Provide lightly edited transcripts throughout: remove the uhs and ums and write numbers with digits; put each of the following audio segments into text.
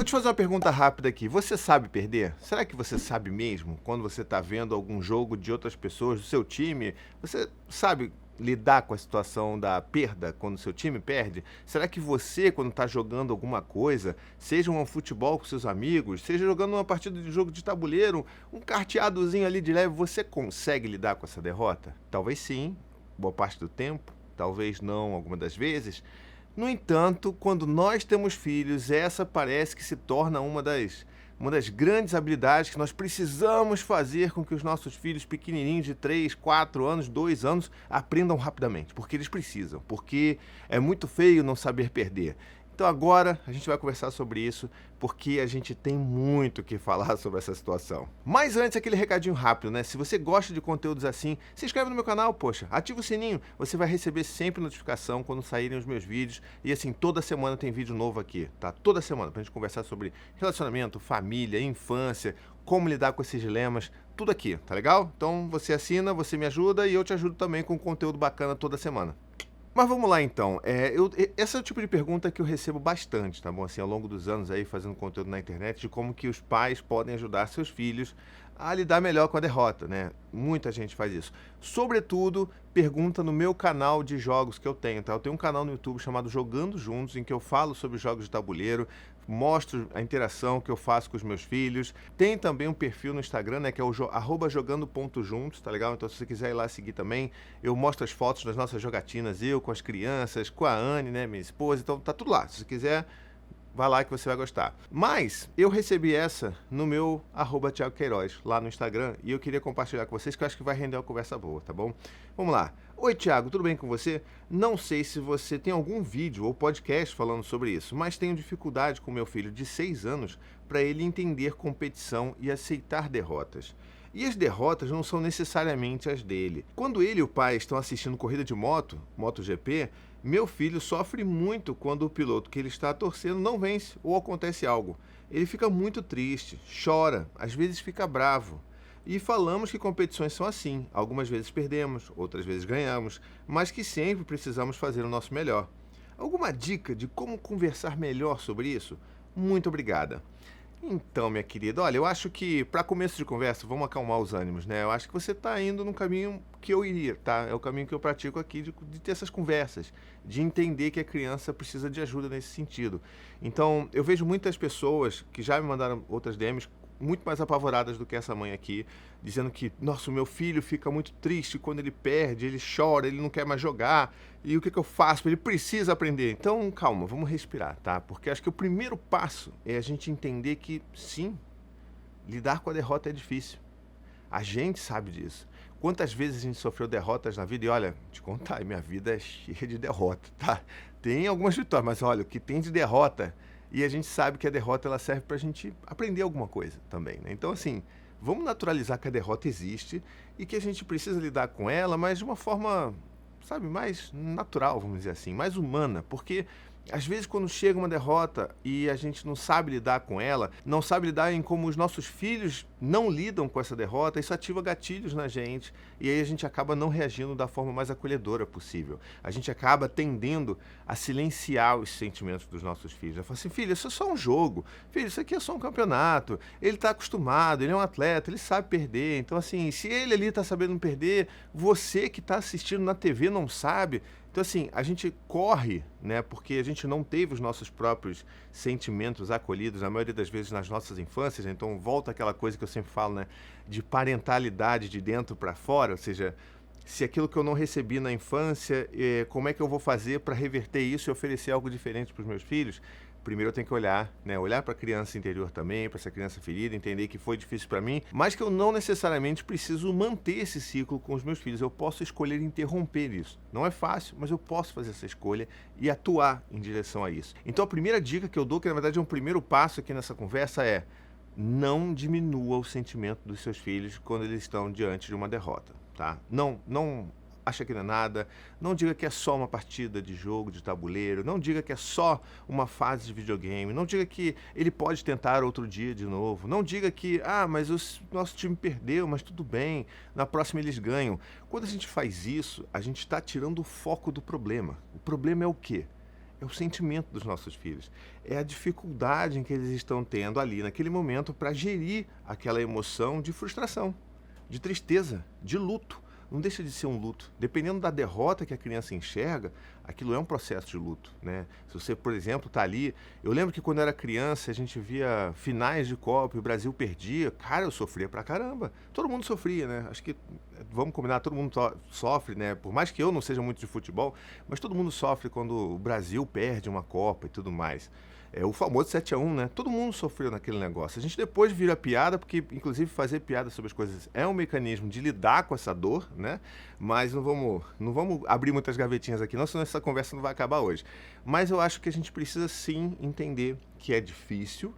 Vou te fazer uma pergunta rápida aqui. Você sabe perder? Será que você sabe mesmo quando você está vendo algum jogo de outras pessoas, do seu time? Você sabe lidar com a situação da perda quando o seu time perde? Será que você, quando está jogando alguma coisa, seja um futebol com seus amigos, seja jogando uma partida de jogo de tabuleiro, um carteadozinho ali de leve, você consegue lidar com essa derrota? Talvez sim, boa parte do tempo, talvez não, alguma das vezes. No entanto, quando nós temos filhos, essa parece que se torna uma das grandes habilidades que nós precisamos fazer com que os nossos filhos pequenininhos de 3, 4 anos, 2 anos aprendam rapidamente, porque eles precisam, porque é muito feio não saber perder. Então agora a gente vai conversar sobre isso, porque a gente tem muito o que falar sobre essa situação. Mas antes, aquele recadinho rápido, né? Se você gosta de conteúdos assim, se inscreve no meu canal, poxa, ativa o sininho, você vai receber sempre notificação quando saírem os meus vídeos. E assim, toda semana tem vídeo novo aqui, tá? Toda semana, pra gente conversar sobre relacionamento, família, infância, como lidar com esses dilemas, tudo aqui, tá legal? Então você assina, você me ajuda e eu te ajudo também com conteúdo bacana toda semana. Mas vamos lá então. Esse é o tipo de pergunta que eu recebo bastante, tá bom? Assim, ao longo dos anos aí fazendo conteúdo na internet de como que os pais podem ajudar seus filhos a lidar melhor com a derrota, né? Muita gente faz isso. Sobretudo, pergunta no meu canal de jogos que eu tenho, tá? Eu tenho um canal no YouTube chamado Jogando Juntos, em que eu falo sobre jogos de tabuleiro, mostro a interação que eu faço com os meus filhos. Tem também um perfil no Instagram, né, que é o @jogando.juntos, tá legal? Então se você quiser ir lá seguir também, eu mostro as fotos das nossas jogatinas, eu com as crianças, com a Anne, né, minha esposa, então tá tudo lá. Se você quiser, vai lá que você vai gostar. Mas eu recebi essa no meu @Thiago Queiroz, lá no Instagram, e eu queria compartilhar com vocês, que eu acho que vai render uma conversa boa, tá bom? Vamos lá. Oi, Thiago, tudo bem com você? Não sei se você tem algum vídeo ou podcast falando sobre isso, mas tenho dificuldade com meu filho de 6 anos para ele entender competição e aceitar derrotas. E as derrotas não são necessariamente as dele. Quando ele e o pai estão assistindo corrida de moto, MotoGP, meu filho sofre muito quando o piloto que ele está torcendo não vence ou acontece algo. Ele fica muito triste, chora, às vezes fica bravo. E falamos que competições são assim. Algumas vezes perdemos, outras vezes ganhamos, mas que sempre precisamos fazer o nosso melhor. Alguma dica de como conversar melhor sobre isso? Muito obrigada. Então, minha querida, olha, eu acho que para começo de conversa, vamos acalmar os ânimos, né? Eu acho que você está indo no caminho que eu iria, tá? É o caminho que eu pratico aqui de ter essas conversas, de entender que a criança precisa de ajuda nesse sentido. Então, eu vejo muitas pessoas que já me mandaram outras DMs muito mais apavoradas do que essa mãe aqui, dizendo que, nossa, o meu filho fica muito triste quando ele perde, ele chora, ele não quer mais jogar, e o que eu faço? Ele precisa aprender. Então, calma, vamos respirar, tá? Porque acho que o primeiro passo é a gente entender que, sim, lidar com a derrota é difícil. A gente sabe disso. Quantas vezes a gente sofreu derrotas na vida? E olha, te contar, minha vida é cheia de derrota, tá? Tem algumas vitórias, mas olha, o que tem de derrota, e a gente sabe que a derrota ela serve pra gente aprender alguma coisa também, né? Então, assim, vamos naturalizar que a derrota existe e que a gente precisa lidar com ela, mas de uma forma, sabe, mais natural, vamos dizer assim, mais humana, porque às vezes quando chega uma derrota e a gente não sabe lidar com ela, não sabe lidar em como os nossos filhos não lidam com essa derrota, isso ativa gatilhos na gente e aí a gente acaba não reagindo da forma mais acolhedora possível. A gente acaba tendendo a silenciar os sentimentos dos nossos filhos. Eu falo assim, filho, isso é só um jogo. Filho, isso aqui é só um campeonato. Ele está acostumado, ele é um atleta, ele sabe perder. Então assim, se ele ali está sabendo perder, você que está assistindo na TV não sabe. Então, assim, a gente corre, né, porque a gente não teve os nossos próprios sentimentos acolhidos, na maioria das vezes, nas nossas infâncias. Então, volta aquela coisa que eu sempre falo, né, de parentalidade de dentro para fora, ou seja, se aquilo que eu não recebi na infância, como é que eu vou fazer para reverter isso e oferecer algo diferente para os meus filhos? Primeiro eu tenho que olhar, né? Olhar para a criança interior também, para essa criança ferida, entender que foi difícil para mim, mas que eu não necessariamente preciso manter esse ciclo com os meus filhos. Eu posso escolher interromper isso. Não é fácil, mas eu posso fazer essa escolha e atuar em direção a isso. Então a primeira dica que eu dou, que na verdade é um primeiro passo aqui nessa conversa, é não diminua o sentimento dos seus filhos quando eles estão diante de uma derrota, tá? Não acha que não é nada, não diga que é só uma partida de jogo, de tabuleiro, não diga que é só uma fase de videogame, não diga que ele pode tentar outro dia de novo, não diga que, mas o nosso time perdeu, mas tudo bem, na próxima eles ganham. Quando a gente faz isso, a gente está tirando o foco do problema. O problema é o quê? é o sentimento dos nossos filhos. É a dificuldade em que eles estão tendo ali naquele momento para gerir aquela emoção de frustração, de tristeza, de luto. Não deixa de ser um luto. Dependendo da derrota que a criança enxerga, aquilo é um processo de luto, né? Se você, por exemplo, está ali... Eu lembro que quando eu era criança, a gente via finais de Copa e o Brasil perdia. Cara, eu sofria pra caramba. Todo mundo sofria, né? Acho que, vamos combinar, todo mundo sofre, né? Por mais que eu não seja muito de futebol, mas todo mundo sofre quando o Brasil perde uma Copa e tudo mais. É o famoso 7-1, né? Todo mundo sofreu naquele negócio. A gente depois vira piada, porque inclusive fazer piada sobre as coisas é um mecanismo de lidar com essa dor, né? Mas não vamos abrir muitas gavetinhas aqui, não, senão essa conversa não vai acabar hoje. Mas eu acho que a gente precisa sim entender que é difícil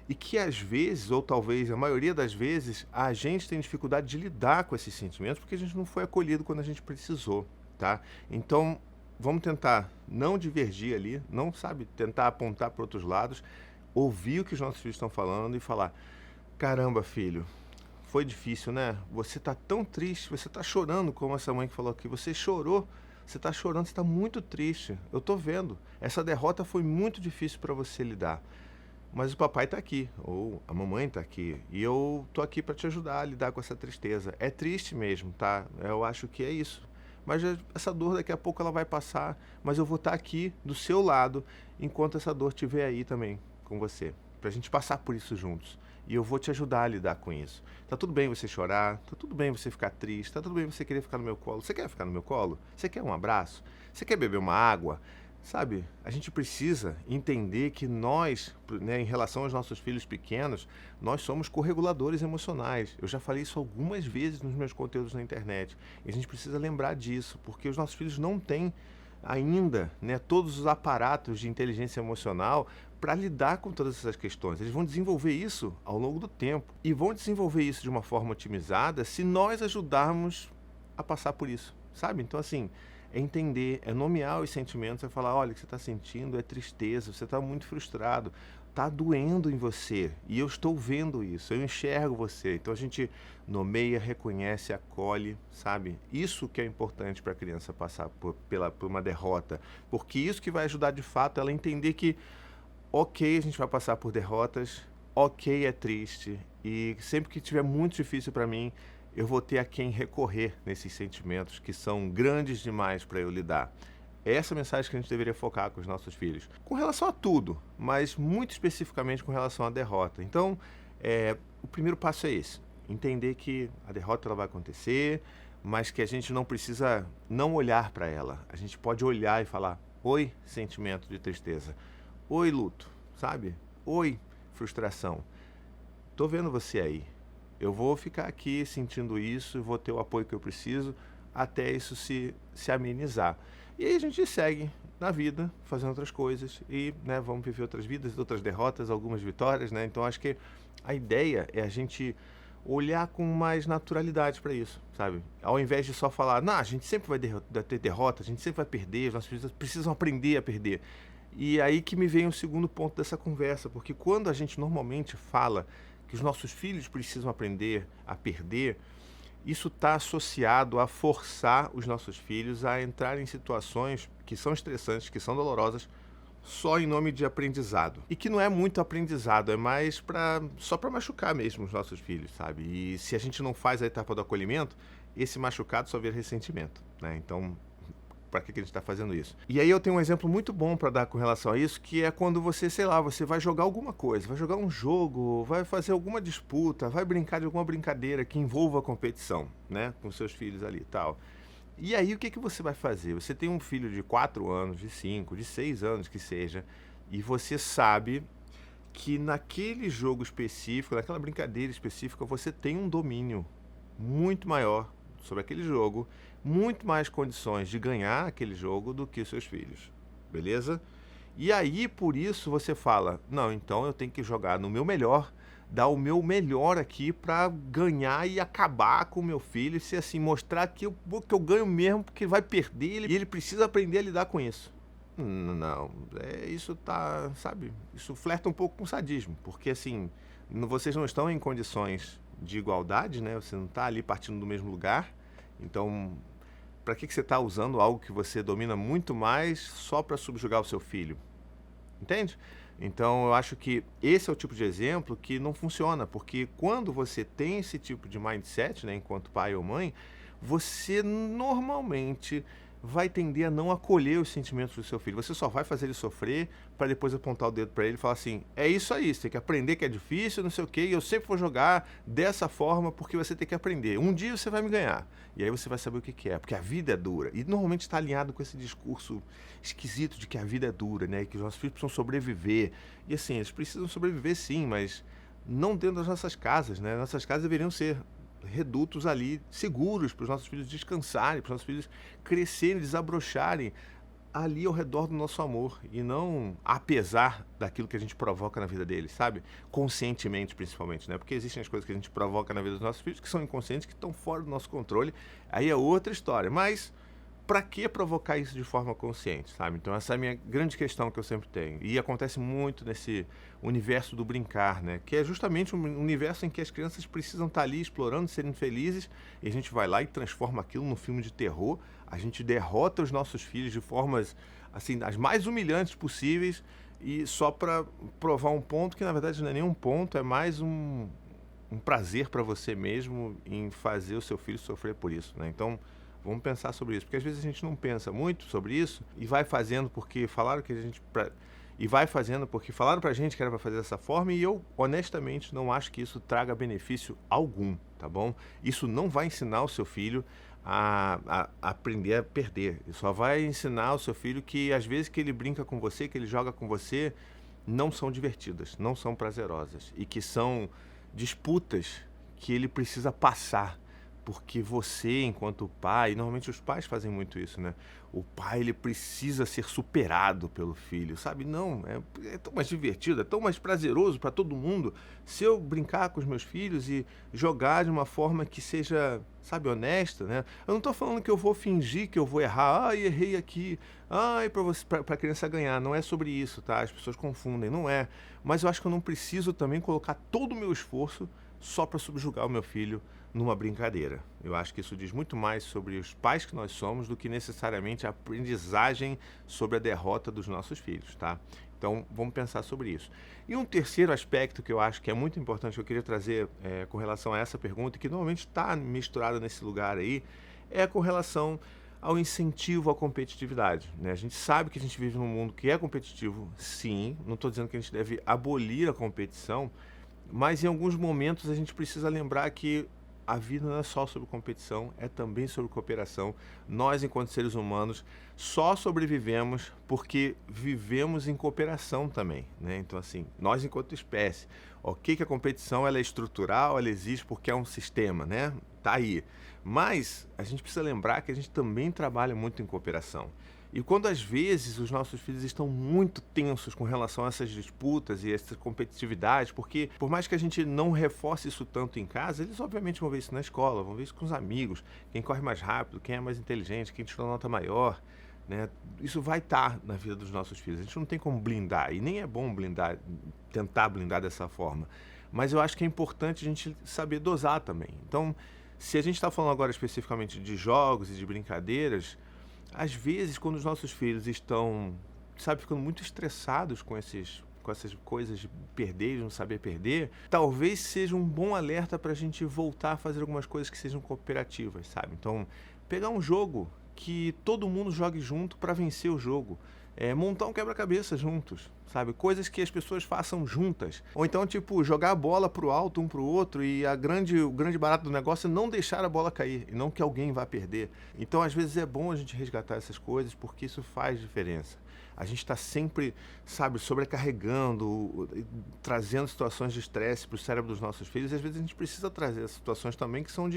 e que às vezes, ou talvez a maioria das vezes, a gente tem dificuldade de lidar com esses sentimentos porque a gente não foi acolhido quando a gente precisou, tá? Então, vamos tentar não divergir ali, não, sabe, tentar apontar para outros lados, ouvir o que os nossos filhos estão falando e falar: caramba, filho, foi difícil, né? Você tá tão triste, você tá chorando, como essa mãe que falou aqui, você chorou, você tá chorando, você tá muito triste. Eu tô vendo. Essa derrota foi muito difícil para você lidar. Mas o papai tá aqui, ou a mamãe tá aqui, e eu tô aqui para te ajudar a lidar com essa tristeza. É triste mesmo, tá? Eu acho que é isso. Mas essa dor daqui a pouco ela vai passar, mas eu vou estar aqui do seu lado enquanto essa dor estiver aí também com você, pra gente passar por isso juntos. E eu vou te ajudar a lidar com isso. Tá tudo bem você chorar, tá tudo bem você ficar triste, tá tudo bem você querer ficar no meu colo. Você quer ficar no meu colo? Você quer um abraço? Você quer beber uma água? Sabe, a gente precisa entender que nós, né, em relação aos nossos filhos pequenos, nós somos correguladores emocionais. Eu já falei isso algumas vezes nos meus conteúdos na internet. E a gente precisa lembrar disso, porque os nossos filhos não têm ainda, né, todos os aparatos de inteligência emocional para lidar com todas essas questões. Eles vão desenvolver isso ao longo do tempo. E vão desenvolver isso de uma forma otimizada se nós ajudarmos a passar por isso, sabe? Então, assim, é entender, é nomear os sentimentos, é falar: olha, o que você está sentindo é tristeza, você está muito frustrado, está doendo em você, e eu estou vendo isso, eu enxergo você. Então a gente nomeia, reconhece, acolhe, sabe? Isso que é importante para a criança passar por uma derrota, porque isso que vai ajudar de fato ela a entender que, ok, a gente vai passar por derrotas, ok, é triste, e sempre que estiver muito difícil para mim, eu vou ter a quem recorrer nesses sentimentos que são grandes demais para eu lidar. É essa mensagem que a gente deveria focar com os nossos filhos. Com relação a tudo, mas muito especificamente com relação à derrota. Então, o primeiro passo é esse. Entender que a derrota ela vai acontecer, mas que a gente não precisa não olhar para ela. A gente pode olhar e falar: oi, sentimento de tristeza. Oi, luto, sabe? Oi, frustração. Tô vendo você aí. Eu vou ficar aqui sentindo isso, vou ter o apoio que eu preciso até isso se amenizar. E aí a gente segue na vida, fazendo outras coisas e, né, vamos viver outras vidas, outras derrotas, algumas vitórias, né? Então acho que a ideia é a gente olhar com mais naturalidade para isso, sabe? Ao invés de só falar: não, a gente sempre vai ter derrota, a gente sempre vai perder, os nossos filhos precisam aprender a perder. E aí que me vem o segundo ponto dessa conversa, porque quando a gente normalmente fala que os nossos filhos precisam aprender a perder, isso está associado a forçar os nossos filhos a entrar em situações que são estressantes, que são dolorosas, só em nome de aprendizado. E que não é muito aprendizado, é mais só para machucar mesmo os nossos filhos, sabe? E se a gente não faz a etapa do acolhimento, esse machucado só vira ressentimento, né? Então, para que a gente está fazendo isso? E aí eu tenho um exemplo muito bom para dar com relação a isso, que é quando você, sei lá, você vai jogar alguma coisa, vai jogar um jogo, vai fazer alguma disputa, vai brincar de alguma brincadeira que envolva a competição, né, com seus filhos ali e tal. E aí o que você vai fazer? Você tem um filho de 4 anos, de 5, de 6 anos que seja, e você sabe que naquele jogo específico, naquela brincadeira específica, você tem um domínio muito maior sobre aquele jogo, muito mais condições de ganhar aquele jogo do que os seus filhos, beleza? E aí, por isso, você fala: não, então eu tenho que jogar no meu melhor, dar o meu melhor aqui pra ganhar e acabar com o meu filho, e ser assim, mostrar que eu ganho mesmo, porque vai perder e ele precisa aprender a lidar com isso. Não, isso tá, sabe, isso flerta um pouco com sadismo, porque assim, vocês não estão em condições de igualdade, né? Você não tá ali partindo do mesmo lugar, então para que você está usando algo que você domina muito mais só para subjugar o seu filho? Entende? Então, eu acho que esse é o tipo de exemplo que não funciona, porque quando você tem esse tipo de mindset, né, enquanto pai ou mãe, você normalmente vai tender a não acolher os sentimentos do seu filho. Você só vai fazer ele sofrer para depois apontar o dedo para ele e falar assim: é isso aí, você tem que aprender que é difícil, não sei o quê, e eu sempre vou jogar dessa forma porque você tem que aprender. Um dia você vai me ganhar. E aí você vai saber o que que é, porque a vida é dura. E normalmente está alinhado com esse discurso esquisito de que a vida é dura, né? Que os nossos filhos precisam sobreviver. E assim, eles precisam sobreviver sim, mas não dentro das nossas casas, né? Nossas casas deveriam ser redutos ali seguros para os nossos filhos descansarem, para os nossos filhos crescerem, desabrocharem ali ao redor do nosso amor e não apesar daquilo que a gente provoca na vida deles, sabe? Conscientemente, principalmente, né? Porque existem as coisas que a gente provoca na vida dos nossos filhos que são inconscientes, que estão fora do nosso controle. Aí é outra história. Mas para que provocar isso de forma consciente, sabe? Então essa é a minha grande questão que eu sempre tenho. E acontece muito nesse universo do brincar, né? Que é justamente um universo em que as crianças precisam estar ali explorando, serem felizes, e a gente vai lá e transforma aquilo num filme de terror. A gente derrota os nossos filhos de formas, assim, as mais humilhantes possíveis, e só para provar um ponto que na verdade não é nenhum ponto, é mais um prazer para você mesmo em fazer o seu filho sofrer por isso, né? Então, vamos pensar sobre isso, porque às vezes a gente não pensa muito sobre isso e vai fazendo porque falaram que a gente e vai fazendo porque falaram pra gente que era para fazer dessa forma, e eu honestamente não acho que isso traga benefício algum, tá bom? Isso não vai ensinar o seu filho a aprender a perder. Isso só vai ensinar o seu filho que às vezes que ele brinca com você, que ele joga com você, não são divertidas, não são prazerosas, e que são disputas que ele precisa passar, porque você, enquanto pai, e normalmente os pais fazem muito isso, né? O pai, ele precisa ser superado pelo filho, sabe? Não, é tão mais divertido, é tão mais prazeroso para todo mundo se eu brincar com os meus filhos e jogar de uma forma que seja, sabe, honesta, né? Eu não tô falando que eu vou fingir que eu vou errar, ai, errei aqui, ai, pra criança ganhar, não é sobre isso, tá? As pessoas confundem, não é. Mas eu acho que eu não preciso também colocar todo o meu esforço só para subjugar o meu filho numa brincadeira. Eu acho que isso diz muito mais sobre os pais que nós somos do que necessariamente a aprendizagem sobre a derrota dos nossos filhos, tá? Então, vamos pensar sobre isso. E um terceiro aspecto que eu acho que é muito importante, que eu queria trazer com relação a essa pergunta, que normalmente está misturada nesse lugar aí, é com relação ao incentivo à competitividade, né? A gente sabe que a gente vive num mundo que é competitivo, sim. Não estou dizendo que a gente deve abolir a competição, mas em alguns momentos a gente precisa lembrar que a vida não é só sobre competição, é também sobre cooperação. Nós, enquanto seres humanos, só sobrevivemos porque vivemos em cooperação também, né? Então, assim, nós enquanto espécie, ok que a competição ela é estrutural, ela existe porque é um sistema, né? Tá aí. Mas a gente precisa lembrar que a gente também trabalha muito em cooperação. E quando às vezes os nossos filhos estão muito tensos com relação a essas disputas e essa competitividade, porque por mais que a gente não reforce isso tanto em casa, eles obviamente vão ver isso na escola, vão ver isso com os amigos, quem corre mais rápido, quem é mais inteligente, quem tirou nota maior, né? Isso vai estar na vida dos nossos filhos. A gente não tem como blindar, e nem é bom blindar, tentar blindar dessa forma. Mas eu acho que é importante a gente saber dosar também. Então, se a gente está falando agora especificamente de jogos e de brincadeiras, às vezes, quando os nossos filhos estão, sabe, ficando muito estressados com essas coisas de perder, de não saber perder, talvez seja um bom alerta para a gente voltar a fazer algumas coisas que sejam cooperativas, sabe? Então, pegar um jogo que todo mundo jogue junto para vencer o jogo. Montar um quebra-cabeça juntos, sabe? Coisas que as pessoas façam juntas. Ou então, tipo, jogar a bola pro alto um pro outro, e o grande barato do negócio é não deixar a bola cair, e não que alguém vá perder. Então, às vezes é bom a gente resgatar essas coisas, porque isso faz diferença. A gente está sempre, sabe, sobrecarregando, trazendo situações de estresse para o cérebro dos nossos filhos, e às vezes a gente precisa trazer situações também que são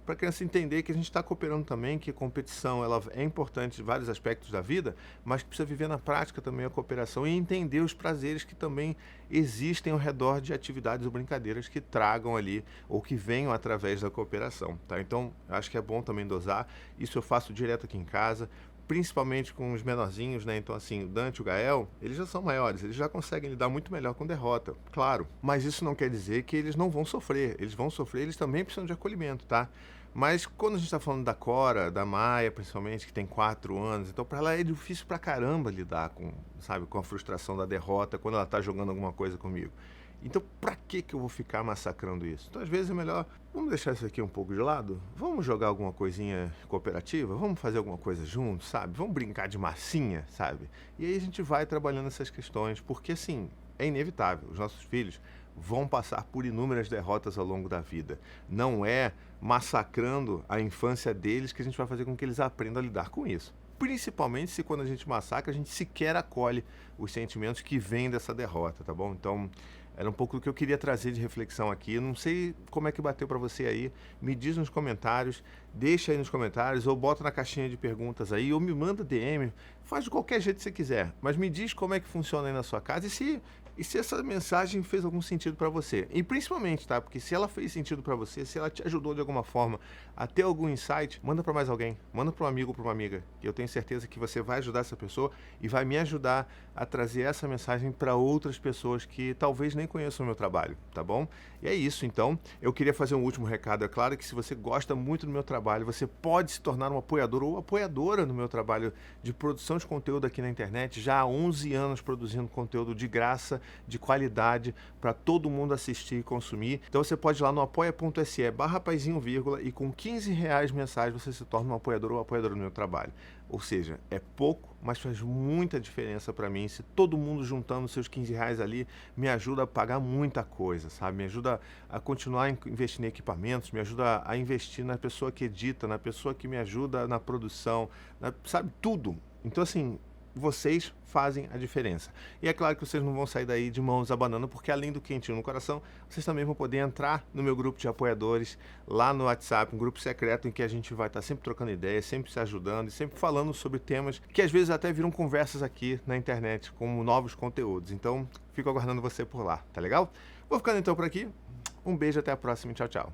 para a criança entender que a gente está cooperando também, que a competição ela é importante em vários aspectos da vida, mas que precisa viver na prática também a cooperação e entender os prazeres que também existem ao redor de atividades ou brincadeiras que tragam ali ou que venham através da cooperação, tá? Então, acho que é bom também dosar. Isso eu faço direto aqui em casa, principalmente com os menorzinhos, né? Então, assim, o Dante e o Gael, eles já são maiores, eles já conseguem lidar muito melhor com derrota, claro. Mas isso não quer dizer que eles não vão sofrer. Eles vão sofrer, eles também precisam de acolhimento, tá? Mas quando a gente está falando da Cora, da Maia, principalmente, que tem 4 anos, então para ela é difícil pra caramba lidar com, sabe, com a frustração da derrota quando ela tá jogando alguma coisa comigo. Então, pra que eu vou ficar massacrando isso? Então, às vezes é melhor, vamos deixar isso aqui um pouco de lado? Vamos jogar alguma coisinha cooperativa? Vamos fazer alguma coisa junto, sabe? Vamos brincar de massinha, sabe? E aí a gente vai trabalhando essas questões, porque assim, é inevitável. Os nossos filhos vão passar por inúmeras derrotas ao longo da vida. Não é massacrando a infância deles que a gente vai fazer com que eles aprendam a lidar com isso. Principalmente se quando a gente massacra, a gente sequer acolhe os sentimentos que vêm dessa derrota, tá bom? Então, era um pouco do que eu queria trazer de reflexão aqui. Eu não sei como é que bateu para você aí. Me diz nos comentários, deixa aí nos comentários, ou bota na caixinha de perguntas aí, ou me manda DM. Faz de qualquer jeito que você quiser, mas me diz como é que funciona aí na sua casa e se essa mensagem fez algum sentido para você. E principalmente, tá? Porque se ela fez sentido para você, se ela te ajudou de alguma forma a ter algum insight, manda para mais alguém. Manda para um amigo ou para uma amiga. Que eu tenho certeza que você vai ajudar essa pessoa e vai me ajudar a trazer essa mensagem para outras pessoas que talvez nem conheçam o meu trabalho, tá bom? E é isso, então. Eu queria fazer um último recado. É claro que se você gosta muito do meu trabalho, você pode se tornar um apoiador ou apoiadora no meu trabalho de produção de conteúdo aqui na internet. Já há 11 anos produzindo conteúdo de graça, de qualidade, para todo mundo assistir e consumir. Então você pode ir lá no apoia.se/paizinho, e com R$ 15 mensais você se torna um apoiador ou apoiadora do meu trabalho. Ou seja, é pouco, mas faz muita diferença para mim. Se todo mundo juntando seus R$ 15 ali, me ajuda a pagar muita coisa, sabe? Me ajuda a continuar investindo em equipamentos, me ajuda a investir na pessoa que edita, na pessoa que me ajuda na produção, sabe? Tudo. Então, assim, vocês fazem a diferença. E é claro que vocês não vão sair daí de mãos abanando, porque além do quentinho no coração, vocês também vão poder entrar no meu grupo de apoiadores lá no WhatsApp, um grupo secreto em que a gente vai estar sempre trocando ideias, sempre se ajudando e sempre falando sobre temas que às vezes até viram conversas aqui na internet, como novos conteúdos. Então, fico aguardando você por lá, tá legal? Vou ficando então por aqui. Um beijo, até a próxima e tchau, tchau.